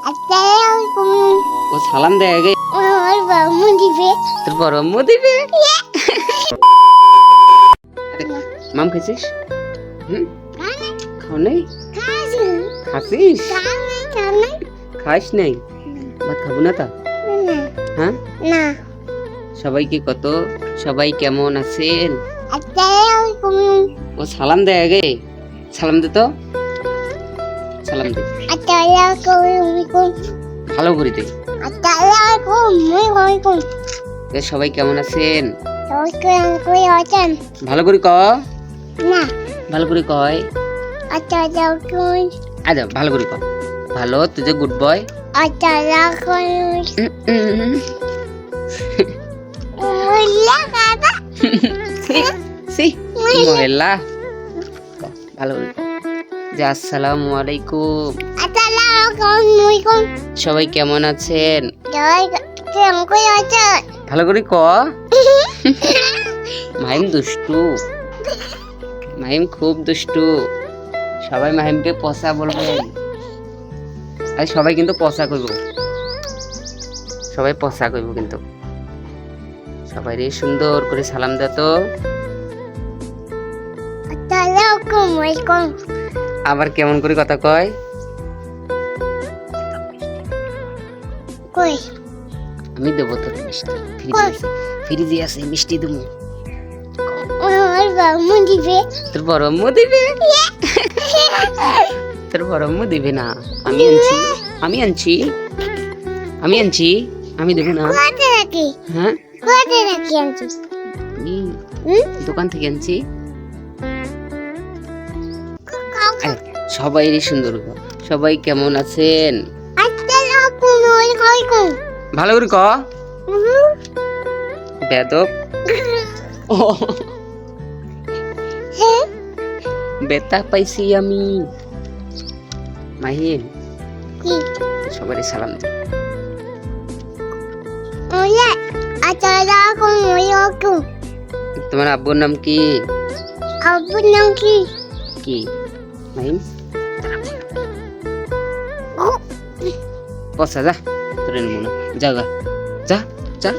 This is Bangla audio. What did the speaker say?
আসসালামালাইকুম। ও সালাম দেয় আগে আমার বাবু দিবে। তোর বড় আম্মু দিবে। মাম খাইছিস? হুম, খাও নাই? খাসিস? খাস নাই? ভাত খাবো না তা? হ্যাঁ, না। সবাইকে কত, সবাই কেমন আছেন? আসসালামালাইকুম। ও সালাম দেয় আগে, সালাম দে তো, সালাম দে আসসালামালাইকুম। ভালো করে দে। আসসালামালাইকুম। এ সবাই কেমন আছেন? কই আছেন? ভালো করে ক, না। ভালো করে কয়। আসসালামালাইকুম। আচ্ছা ভালো করে ক। ভালো, তুই যে গুড বয়। আসসালামালাইকুম। মুল্লা কাকা। সি মহিলা, ভালো করে ক। যে আসসালামু আলাইকুম, আসসালামালাইকুম। সবাই কেমন আছেন? কই আছেন? ভালো করে ক। মাহিম দুষ্টু, মাহিম খুব দুষ্টু। সবাই মাহিমকে পচা বলবেন। আর সবাই কিন্তু পচা করব, সবাই পচা করব কিন্তু। সবাই রে সুন্দর করে সালাম দে তো। আসসালামালাইকুম। আবার কেমন করে কথা কয়? কই? আমি দেবো তোর মিষ্টি, ফ্রিজে আছে মিষ্টি দেবো। আমার বাবু দিবে। তোর বড় আম্মু দিবে। তোর বড় আম্মু দিবে না, আমি আনছি, আমি আনছি, আমি আনছি, আমি দেবো না। কোথায় রাখি? হ্যাঁ, কোথায় রাখি আনছিস? আমি দোকান থেকে আনছি। সবাই রে সুন্দর ক। সবাই কেমন আছেন? আসসালামালাইকুম। ভালো করে ক। বেদব, বেতা পাইছি আমি। মাহিম কি? সবাই সালাম দে। ওলা আসসালামালাইকুম। তোমার আব্বুর নাম কি? আব্বুর নাম কি? কি মাহিম? পচা যা, তোর নমুনা, যা গা, যা যা।